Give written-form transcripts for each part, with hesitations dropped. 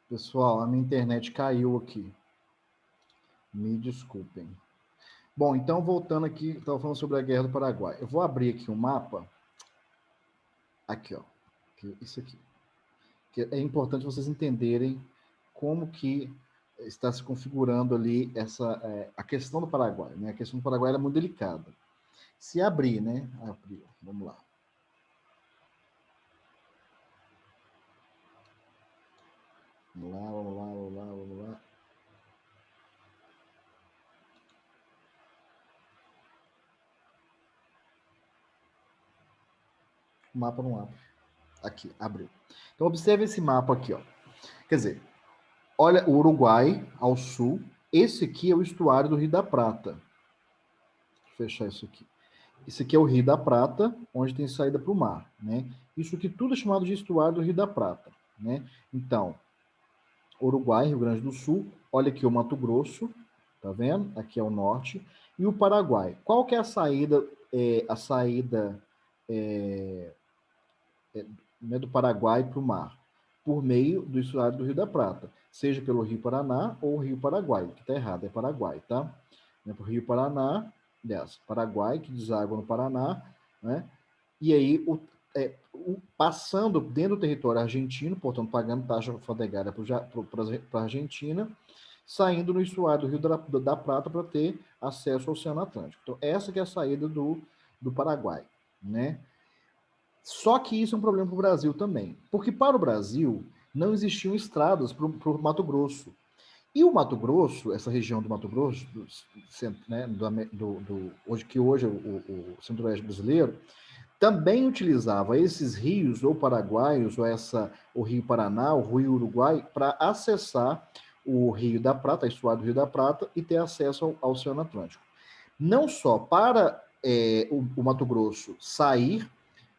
Pessoal, a minha internet caiu aqui. Me desculpem. Bom, então voltando aqui, estava falando sobre a Guerra do Paraguai. Eu vou abrir aqui um mapa. Aqui, ó. Isso aqui. Que é importante vocês entenderem como que está se configurando ali a questão do Paraguai. Né? A questão do Paraguai é muito delicada. Se abrir, né? Abrir. Vamos lá. Vamos lá, vamos lá, vamos lá, vamos lá. O mapa não abre. Aqui, abriu. Então, observe esse mapa aqui, ó. Quer dizer, olha o Uruguai ao sul. Esse aqui é o estuário do Rio da Prata. Vou fechar isso aqui. Esse aqui é o Rio da Prata, onde tem saída para o mar, né? Isso aqui tudo é chamado de estuário do Rio da Prata, né? Então, Uruguai, Rio Grande do Sul, olha aqui o Mato Grosso, tá vendo? Aqui é o norte. E o Paraguai. Qual que é a saída, é, né, do Paraguai para o mar? Por meio do estuário do Rio da Prata, seja pelo Rio Paraná ou Rio Paraguai, que está errado, é Paraguai, tá? Né, para o Rio Paraná, aliás, Paraguai, que deságua no Paraná, né? E aí, passando dentro do território argentino, portanto, pagando taxa alfandegária para a Argentina, saindo no estuário do Rio da Prata para ter acesso ao Oceano Atlântico. Então, essa que é a saída do Paraguai, né? Só que isso é um problema para o Brasil também, porque para o Brasil não existiam estradas para o Mato Grosso. E o Mato Grosso, essa região do Mato Grosso, né, que hoje é o centro-oeste brasileiro, também utilizava esses rios, ou paraguaios, o Rio Paraná, o Rio Uruguai, para acessar o Rio da Prata, a estuário do Rio da Prata, e ter acesso ao Oceano Atlântico. Não só para o Mato Grosso sair,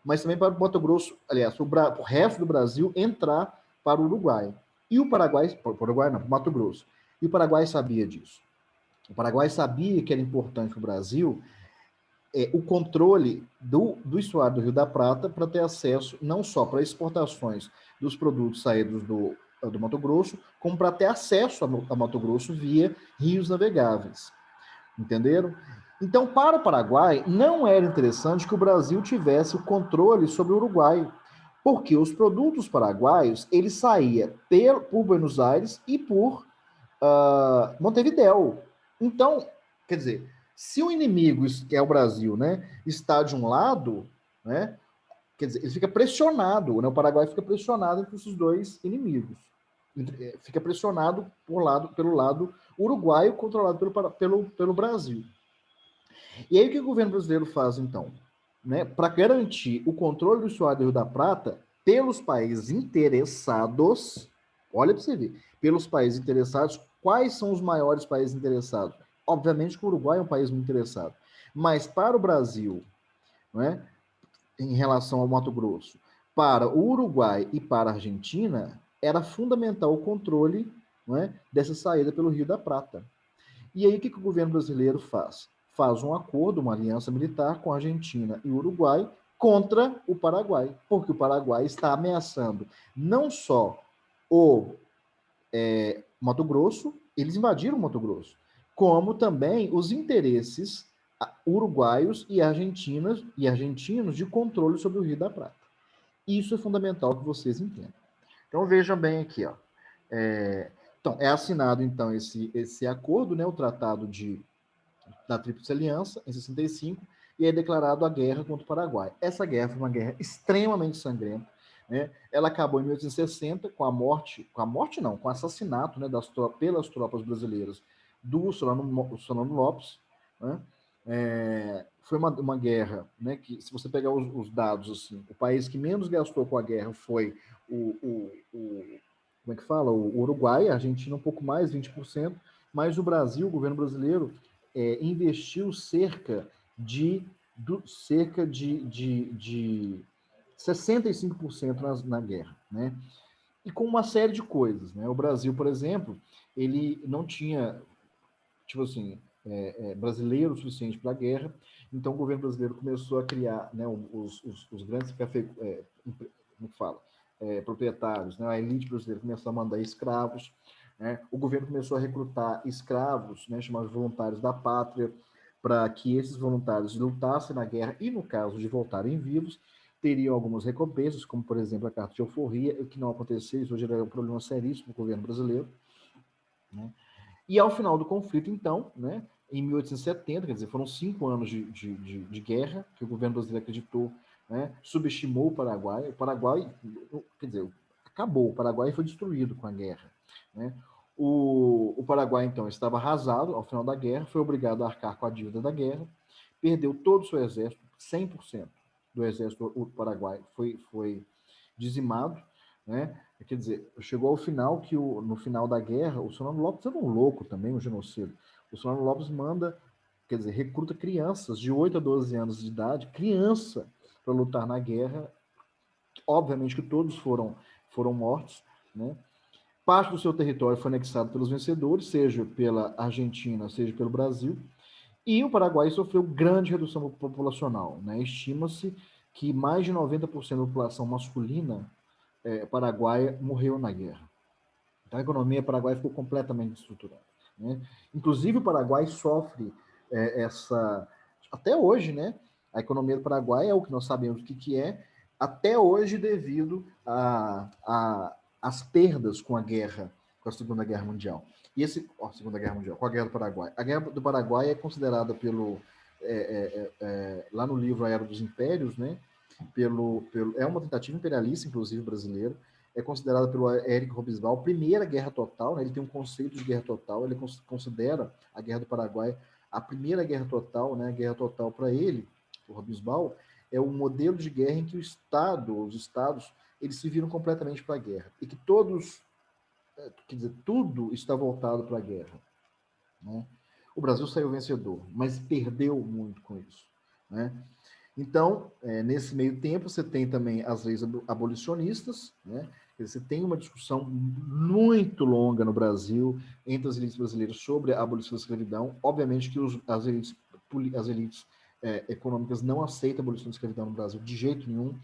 mas também para o Mato Grosso, aliás, o resto do Brasil entrar para o Uruguai. E o Paraguai, para o Uruguai não, para o Mato Grosso. E o Paraguai sabia disso. O Paraguai sabia que era importante para o Brasil o controle do estuário do Rio da Prata para ter acesso não só para exportações dos produtos saídos do Mato Grosso, como para ter acesso a Mato Grosso via rios navegáveis. Entenderam? Então, para o Paraguai, não era interessante que o Brasil tivesse o controle sobre o Uruguai, porque os produtos paraguaios, ele saía por Buenos Aires e por Montevidéu. Então, quer dizer, se o inimigo, que é o Brasil, né, está de um lado, né, quer dizer, ele fica pressionado, né, o Paraguai fica pressionado entre esses dois inimigos. Fica pressionado pelo lado uruguaio, controlado pelo Brasil. E aí o que o governo brasileiro faz, então? Né, para garantir o controle do estuário do Rio da Prata pelos países interessados, olha para você ver, pelos países interessados, quais são os maiores países interessados? Obviamente que o Uruguai é um país muito interessado, mas para o Brasil, né, em relação ao Mato Grosso, para o Uruguai e para a Argentina, era fundamental o controle, né, dessa saída pelo Rio da Prata. E aí o que o governo brasileiro faz? Faz um acordo, uma aliança militar com a Argentina e o Uruguai contra o Paraguai, porque o Paraguai está ameaçando não só o Mato Grosso, eles invadiram o Mato Grosso, como também os interesses uruguaios e argentinos de controle sobre o Rio da Prata. Isso é fundamental que vocês entendam. Então vejam bem aqui, ó. Então é assinado então esse acordo, né, o Tratado da Tríplice Aliança, em 65, e é declarado a guerra contra o Paraguai. Essa guerra foi uma guerra extremamente sangrenta, né? Ela acabou em 1860 com com o assassinato, né, pelas tropas brasileiras do Solano Lopes, né? Foi uma guerra, né, que, se você pegar os dados, assim, o país que menos gastou com a guerra foi como é que fala? O Uruguai, a Argentina um pouco mais, 20%, mas o Brasil, o governo brasileiro, investiu cerca de 65% na guerra, né? E com uma série de coisas, né? O Brasil, por exemplo, ele não tinha, tipo assim, brasileiro suficiente para a guerra, então o governo brasileiro começou a criar, né, os grandes como fala? proprietários, né? A elite brasileira começou a mandar escravos, né? O governo começou a recrutar escravos, né, chamados voluntários da pátria, para que esses voluntários lutassem na guerra e, no caso de voltarem vivos, teriam algumas recompensas, como, por exemplo, a carta de alforria, o que não aconteceu, isso geraria um problema seríssimo para o governo brasileiro, né? E ao final do conflito, então, né, em 1870, quer dizer, foram 5 anos de guerra, que o governo brasileiro acreditou, né, subestimou o Paraguai, quer dizer, acabou, o Paraguai foi destruído com a guerra, né? O Paraguai, então, estava arrasado ao final da guerra, foi obrigado a arcar com a dívida da guerra, perdeu todo o seu exército, 100% do exército do Paraguai foi dizimado, né? Quer dizer, chegou ao final que no final da guerra, o Solano Lopes era um louco também, um genocida. O Solano Lopes manda, quer dizer, recruta crianças de 8 a 12 anos de idade, criança, para lutar na guerra. Obviamente que todos foram mortos, né? Parte do seu território foi anexado pelos vencedores, seja pela Argentina, seja pelo Brasil, e o Paraguai sofreu grande redução populacional, né? Estima-se que mais de 90% da população masculina paraguaia morreu na guerra. Então a economia paraguaia ficou completamente destruturada, né? Inclusive o Paraguai sofre essa... Até hoje, né? A economia do Paraguai é o que nós sabemos o que é, até hoje devido às perdas com a guerra, com a Segunda Guerra Mundial. E Segunda Guerra Mundial, com a Guerra do Paraguai. A Guerra do Paraguai é considerada lá no livro A Era dos Impérios, né? É uma tentativa imperialista, inclusive brasileira, é considerada pelo Érico Robesbal a primeira guerra total, né? Ele tem um conceito de guerra total, ele considera a Guerra do Paraguai a primeira guerra total, né? A guerra total para ele, o Robesbal, é um modelo de guerra em que os estados, eles se viram completamente para a guerra e que todos, quer dizer, tudo está voltado para a guerra, né? O Brasil saiu vencedor, mas perdeu muito com isso, né? Então, nesse meio tempo, você tem também as leis abolicionistas, né? Você tem uma discussão muito longa no Brasil entre as elites brasileiras sobre a abolição da escravidão. Obviamente que as elites econômicas não aceitam a abolição da escravidão no Brasil de jeito nenhum,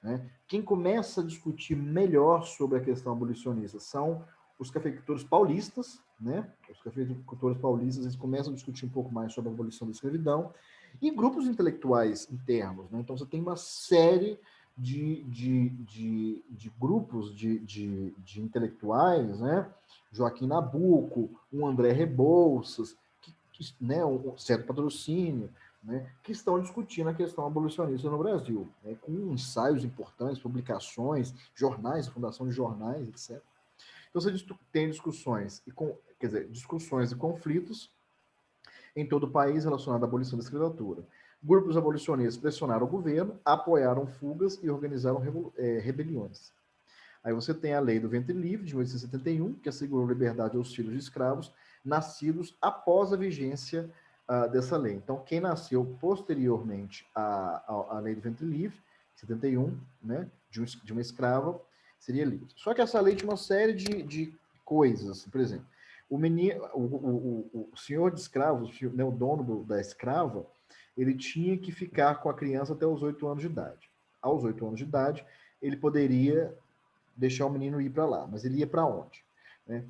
né? Quem começa a discutir melhor sobre a questão abolicionista são os cafeicultores paulistas, né? Os cafeicultores paulistas, eles começam a discutir um pouco mais sobre a abolição da escravidão, e grupos intelectuais internos, né? Então você tem uma série de grupos de intelectuais, né? Joaquim Nabuco, um André Rebouças, né? Um certo patrocínio, né? Que estão discutindo a questão abolicionista no Brasil, né? Com ensaios importantes, publicações, jornais, fundação de jornais, etc. Então você tem discussões discussões e conflitos em todo o país relacionado à abolição da escravatura. Grupos abolicionistas pressionaram o governo, apoiaram fugas e organizaram rebeliões. Aí você tem a Lei do Ventre Livre, de 1871, que assegurou liberdade aos filhos de escravos nascidos após a vigência dessa lei. Então, quem nasceu posteriormente à Lei do Ventre Livre, 71, né, de uma escrava, seria livre. Só que essa lei tinha uma série de coisas. Por exemplo, o senhor de escravos, né, o dono da escrava, ele tinha que ficar com a criança até os 8 anos de idade. Aos 8 anos de idade, ele poderia deixar o menino ir para lá, mas ele ia para onde? Né?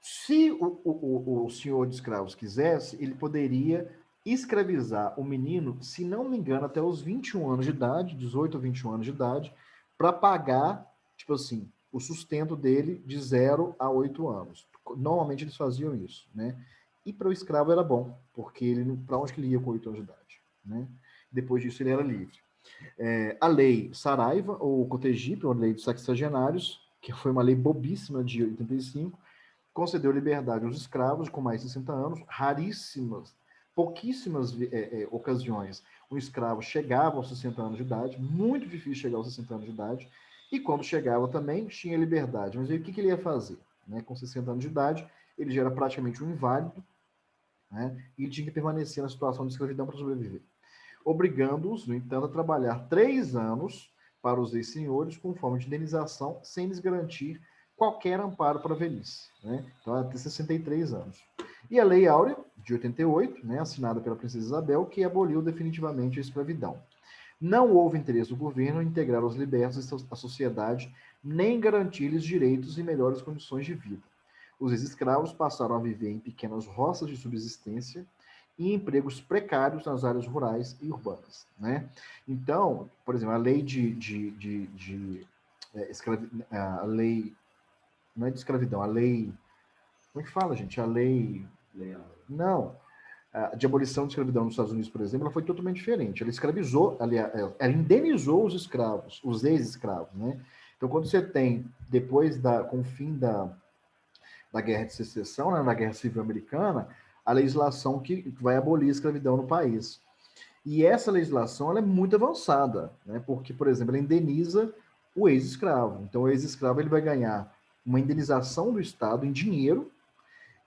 Se o senhor de escravos quisesse, ele poderia escravizar o menino, se não me engano, até os 21 anos de idade, 18 a 21 anos de idade, para pagar, tipo assim, o sustento dele de 0 a 8 anos. Normalmente eles faziam isso, né? E para o escravo era bom, porque ele para onde que ele ia com 8 anos de idade, né? Depois disso ele era livre. A lei Saraiva, ou Cotegipe, uma lei dos sexagenários, que foi uma lei bobíssima de 85, concedeu liberdade aos escravos com mais de 60 anos, pouquíssimas ocasiões o escravo chegava aos 60 anos de idade, muito difícil chegar aos 60 anos de idade, e quando chegava também tinha liberdade. Mas aí o que ele ia fazer? Né? Com 60 anos de idade, ele já era praticamente um inválido, né? E ele tinha que permanecer na situação de escravidão para sobreviver, obrigando-os, no entanto, a trabalhar 3 anos para os ex-senhores com forma de indenização, sem lhes garantir qualquer amparo para a velhice. Né? Então, até 63 anos. E a Lei Áurea, de 88, né, assinada pela Princesa Isabel, que aboliu definitivamente a escravidão. Não houve interesse do governo em integrar os libertos à sociedade, nem garantir-lhes direitos e melhores condições de vida. Os ex-escravos passaram a viver em pequenas roças de subsistência e empregos precários nas áreas rurais e urbanas, né? Então, por exemplo, a lei a lei, não é de escravidão, a lei, como é que fala, gente? A lei, não, de abolição de escravidão nos Estados Unidos, por exemplo, ela foi totalmente diferente. Ela escravizou, aliás, ela indenizou os escravos, os ex-escravos, né? Então, quando você tem, com o fim da Guerra de Secessão, né, na Guerra Civil Americana, a legislação que vai abolir a escravidão no país. E essa legislação ela é muito avançada, né? Porque, por exemplo, ela indeniza o ex-escravo. Então, o ex-escravo ele vai ganhar uma indenização do Estado em dinheiro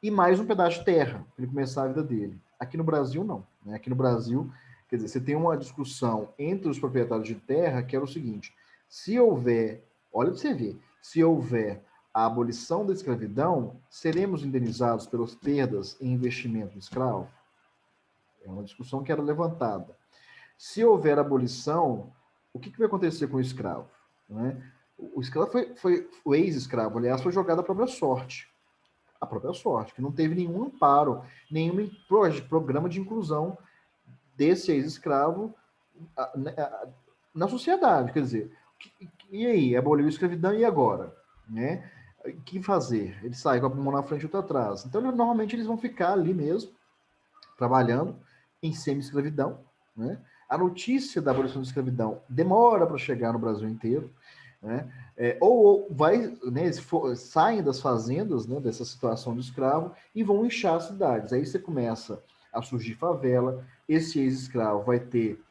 e mais um pedaço de terra para ele começar a vida dele. Aqui no Brasil, não. Né? Aqui no Brasil, quer dizer, você tem uma discussão entre os proprietários de terra que era o seguinte: se houver, olha para você ver, se houver a abolição da escravidão, seremos indenizados pelas perdas em investimento escravo? É uma discussão que era levantada. Se houver abolição, o que vai acontecer com o escravo? Né? O escravo o ex-escravo, aliás, foi jogado à própria sorte. A própria sorte, que não teve nenhum amparo, nenhum programa de inclusão desse ex-escravo na sociedade. Quer dizer, e aí? Aboliu a escravidão e agora? Né? O que fazer? Ele sai com a mão na frente e outra atrás. Então, normalmente, eles vão ficar ali mesmo, trabalhando em semi-escravidão. Né? A notícia da abolição da escravidão demora para chegar no Brasil inteiro. Né? Ou vai, né, saem das fazendas, né, dessa situação de escravo e vão inchar as cidades. Aí você começa a surgir favela, esse ex-escravo vai ter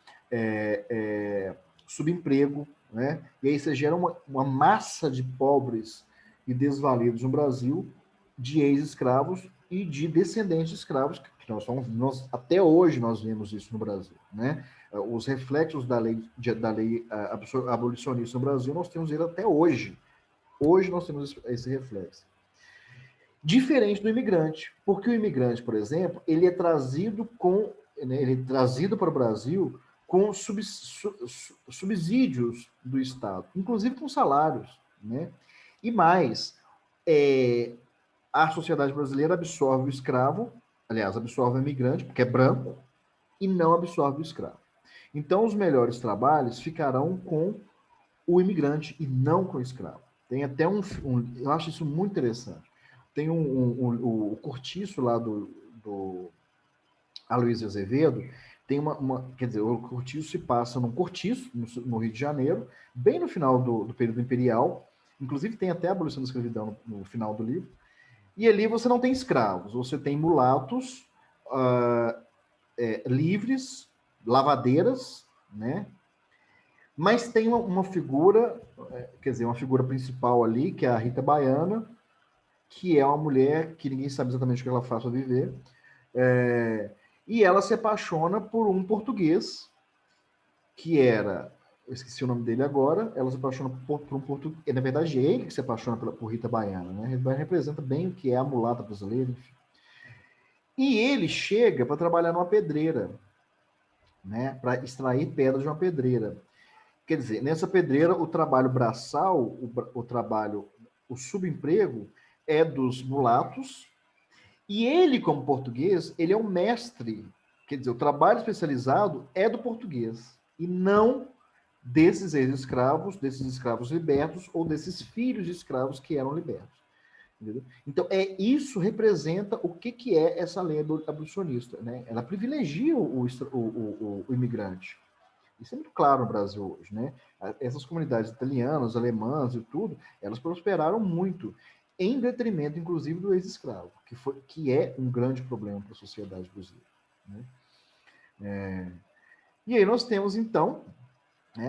subemprego, né? E aí você gera uma massa de pobres e desvalidos no Brasil, de ex-escravos e de descendentes de escravos, que até hoje nós vemos isso no Brasil, né? Os reflexos da lei abolicionista no Brasil, nós temos ele até hoje. Hoje nós temos esse reflexo. Diferente do imigrante, porque o imigrante, por exemplo, ele é trazido para o Brasil com subsídios do Estado, inclusive com salários, né? E mais, a sociedade brasileira absorve o escravo, aliás, absorve o imigrante, porque é branco, e não absorve o escravo. Então, os melhores trabalhos ficarão com o imigrante e não com o escravo. Tem até eu acho isso muito interessante. Tem o Cortiço lá do Aloysio Azevedo, tem quer dizer, o Cortiço se passa num cortiço, no Rio de Janeiro, bem no final do período imperial, inclusive tem até a abolição da escravidão no final do livro, e ali você não tem escravos, você tem mulatos livres, lavadeiras, né? Mas tem uma figura, quer dizer, uma figura principal ali, que é a Rita Baiana, que é uma mulher que ninguém sabe exatamente o que ela faz para viver, e ela se apaixona por um português, que era, eu esqueci o nome dele agora, ela se apaixona por um português, na verdade é ele que se apaixona por Rita Baiana, né? Rita Baiana representa bem o que é a mulata brasileira, enfim. E ele chega para trabalhar numa pedreira, né? Para extrair pedras de uma pedreira. Quer dizer, nessa pedreira, o trabalho braçal, o subemprego é dos mulatos, e ele, como português, ele é um mestre. Quer dizer, o trabalho especializado é do português, e não desses ex-escravos, desses escravos libertos, ou desses filhos de escravos que eram libertos. Entendeu? Então, isso representa o que é essa lei abolicionista. Né? Ela privilegia o imigrante. Isso é muito claro no Brasil hoje, né? Essas comunidades italianas, alemãs e tudo, elas prosperaram muito, em detrimento, inclusive, do ex-escravo, que é um grande problema para a sociedade brasileira. Né? E aí nós temos, então,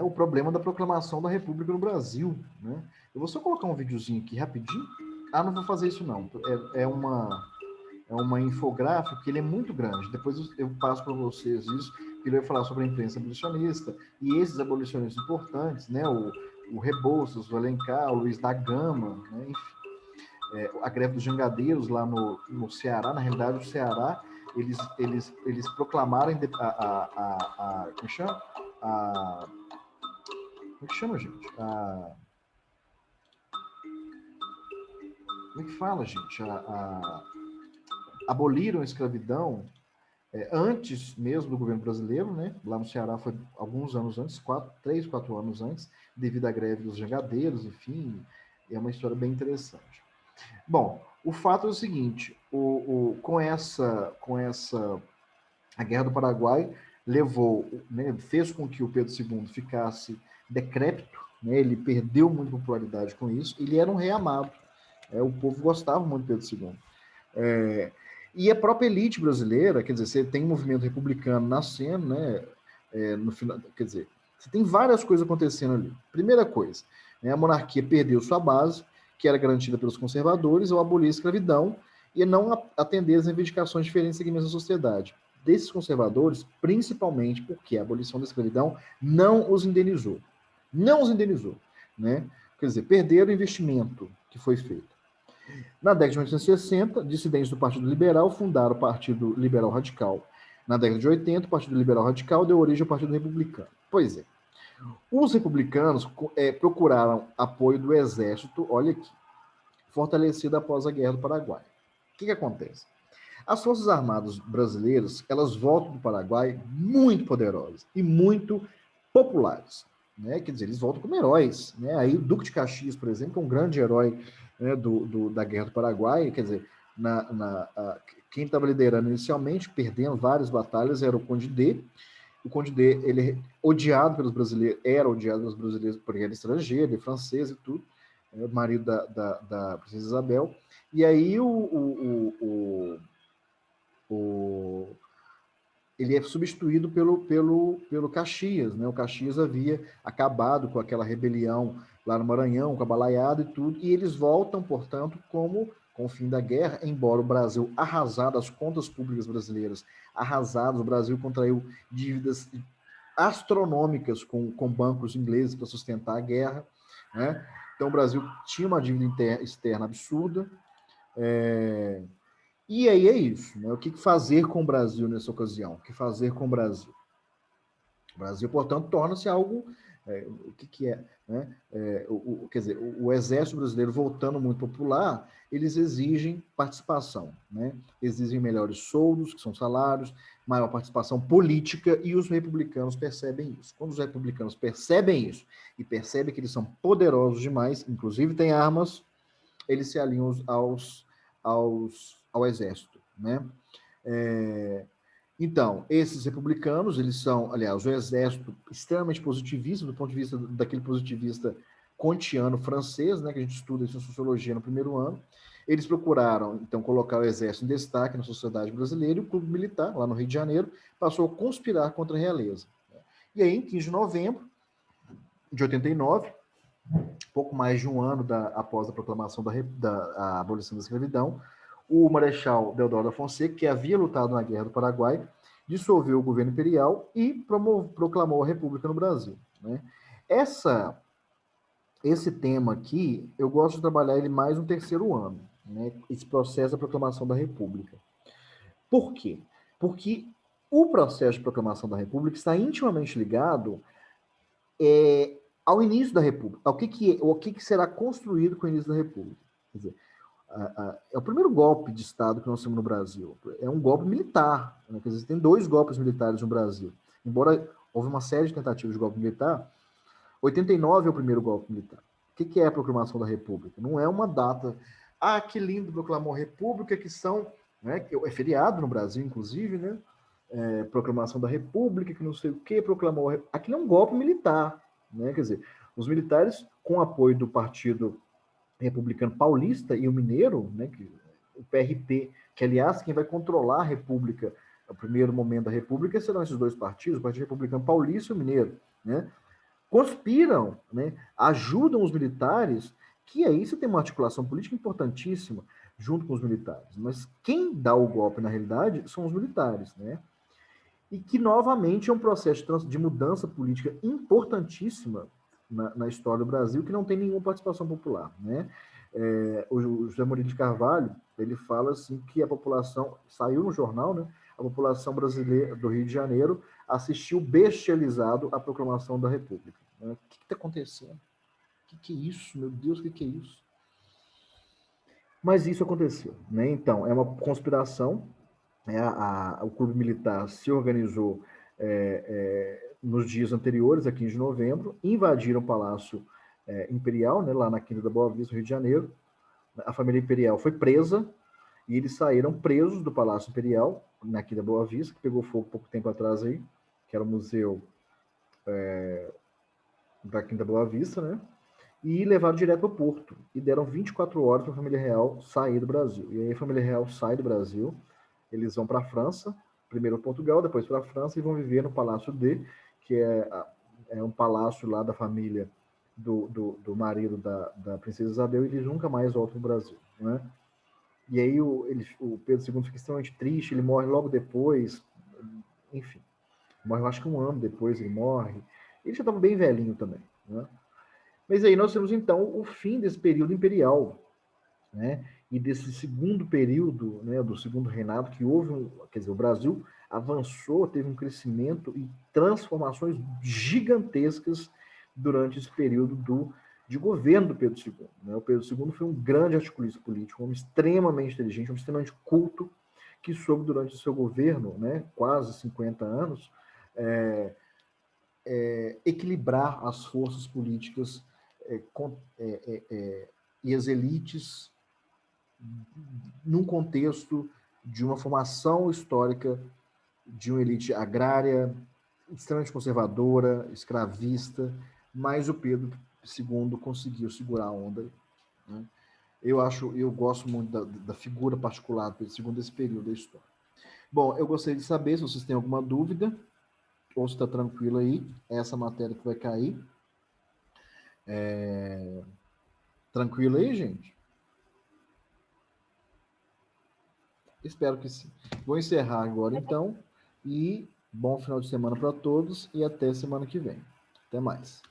o problema da proclamação da República no Brasil. Né? Eu vou só colocar um videozinho aqui rapidinho. Ah, não vou fazer isso não. É uma infográfica que ele é muito grande. Depois eu passo para vocês isso, que ele vai falar sobre a imprensa abolicionista e esses abolicionistas importantes, né? O Rebouças, o Alencar, o Luiz da Gama, né? Enfim, a greve dos jangadeiros lá no Ceará. Na realidade, o Ceará, eles proclamaram como chama? como é que chama, gente? Como é que fala, gente? Aboliram a escravidão antes mesmo do governo brasileiro, né? Lá no Ceará foi alguns anos antes, 3, 4 anos antes, devido à greve dos jangadeiros, enfim, é uma história bem interessante. Bom, o fato é o seguinte, com essa a Guerra do Paraguai levou, né, fez com que o Pedro II ficasse decrépito, né, ele perdeu muita popularidade com isso, ele era um rei amado, o povo gostava muito do Pedro II. E a própria elite brasileira, quer dizer, você tem um movimento republicano nascendo, né, no final, quer dizer, você tem várias coisas acontecendo ali. Primeira coisa, né, a monarquia perdeu sua base, que era garantida pelos conservadores, ao abolir a escravidão e não atender às reivindicações diferentes segmentos da sociedade. Desses conservadores, principalmente porque a abolição da escravidão não os indenizou. Não os indenizou, né? Quer dizer, perderam o investimento que foi feito. Na década de 1960, dissidentes do Partido Liberal fundaram o Partido Liberal Radical. Na década de 80, o Partido Liberal Radical deu origem ao Partido Republicano. Pois é. Os republicanos procuraram apoio do Exército, olha aqui, fortalecido após a Guerra do Paraguai. O que acontece? As Forças Armadas brasileiras, elas voltam do Paraguai muito poderosas e muito populares. Né? Quer dizer, eles voltam como heróis. Né? Aí o Duque de Caxias, por exemplo, é um grande herói, né, da Guerra do Paraguai. Quer dizer, quem estava liderando inicialmente, perdendo várias batalhas, era o Conde D. O Conde D, ele odiado pelos brasileiros, era odiado pelos brasileiros porque era estrangeiro, ele é francês e tudo, marido da princesa Isabel. E aí ele é substituído pelo Caxias, né? O Caxias havia acabado com aquela rebelião lá no Maranhão, com a balaiada e tudo, e eles voltam, portanto, com o fim da guerra, embora o Brasil arrasado, as contas públicas brasileiras arrasadas, o Brasil contraiu dívidas astronômicas com bancos ingleses para sustentar a guerra, né? Então o Brasil tinha uma dívida externa absurda, e aí é isso, né? O que fazer com o Brasil nessa ocasião? O que fazer com o Brasil? O Brasil, portanto, torna-se algo... o que é? Né? Quer dizer, o exército brasileiro, voltando muito popular, eles exigem participação, né? Exigem melhores soldos, que são salários, maior participação política, e os republicanos percebem isso. Quando os republicanos percebem isso, e percebem que eles são poderosos demais, inclusive têm armas, eles se alinham ao exército, né? Então, esses republicanos, eles são, aliás, o exército extremamente positivista, do ponto de vista daquele positivista kantiano francês, né, que a gente estuda isso em sociologia no primeiro ano. Eles procuraram, então, colocar o exército em destaque na sociedade brasileira, e o clube militar, lá no Rio de Janeiro, passou a conspirar contra a realeza. E aí, em 15 de novembro de 89, pouco mais de um ano após a proclamação da abolição da escravidão, o Marechal Deodoro da Fonseca, que havia lutado na Guerra do Paraguai, dissolveu o governo imperial e proclamou a República no Brasil. Né? Esse tema aqui, eu gosto de trabalhar ele mais no terceiro ano, né? Esse processo da proclamação da República. Por quê? Porque o processo de proclamação da República está intimamente ligado ao início da República, o que será construído com o início da República. Quer dizer, é o primeiro golpe de Estado que nós temos no Brasil. É um golpe militar. Né? Quer dizer, tem 2 golpes militares no Brasil. Embora houve uma série de tentativas de golpe militar, 89 é o primeiro golpe militar. O que é a proclamação da República? Não é uma data... que lindo, proclamou a República, que são... Né, é feriado no Brasil, inclusive, né? Proclamação da República, que não sei o que, proclamou... Aquilo é um golpe militar. Né? Quer dizer, os militares, com apoio do Partido Republicano Paulista e o Mineiro, né, o PRP, que aliás quem vai controlar a República, o primeiro momento da República, serão esses 2 partidos, o Partido Republicano Paulista e o Mineiro, né, conspiram, né, ajudam os militares, que aí você tem uma articulação política importantíssima junto com os militares, mas quem dá o golpe na realidade são os militares, né, e que novamente é um processo de mudança política importantíssima na história do Brasil, que não tem nenhuma participação popular, né? O José Murilo de Carvalho, ele fala assim que a população, saiu no jornal, né? A a população brasileira do Rio de Janeiro assistiu bestializado à proclamação da República. O que está acontecendo? O que é isso? Meu Deus, o que é isso? Mas isso aconteceu, né? Então, é uma conspiração. O clube militar se organizou nos dias anteriores, a 15 de novembro, invadiram o Palácio Imperial, né, lá na Quinta da Boa Vista, Rio de Janeiro. A família imperial foi presa e eles saíram presos do Palácio Imperial, na Quinta da Boa Vista, que pegou fogo pouco tempo atrás aí, que era o museu da Quinta da Boa Vista, né? E levaram direto para o Porto. E deram 24 horas para a família real sair do Brasil. E aí a família real sai do Brasil, eles vão para a França, primeiro Portugal, depois para a França, e vão viver no Palácio D, que é um palácio lá da família do marido da princesa Isabel, e eles nunca mais voltam para o Brasil, né? E aí o Pedro II fica extremamente triste, ele morre logo depois, enfim, morre, eu acho que um ano depois ele morre. Ele já estava bem velhinho também, né? Mas aí nós temos, então, o fim desse período imperial, né? E desse segundo período, né, do segundo reinado, que houve, quer dizer, o Brasil avançou, teve um crescimento e transformações gigantescas durante esse período de governo do Pedro II. Né? O Pedro II foi um grande articulista político, um homem extremamente inteligente, um homem extremamente culto, que soube, durante o seu governo, né, quase 50 anos, equilibrar as forças políticas e as elites num contexto de uma formação histórica de uma elite agrária, extremamente conservadora, escravista, mas o Pedro II conseguiu segurar a onda. Né? Eu gosto muito da figura particular do Pedro II desse período da história. Bom, eu gostaria de saber se vocês têm alguma dúvida, ou se está tranquilo aí, essa matéria que vai cair. Tranquilo aí, gente? Espero que sim. Vou encerrar agora, então, e bom final de semana para todos e até semana que vem. Até mais.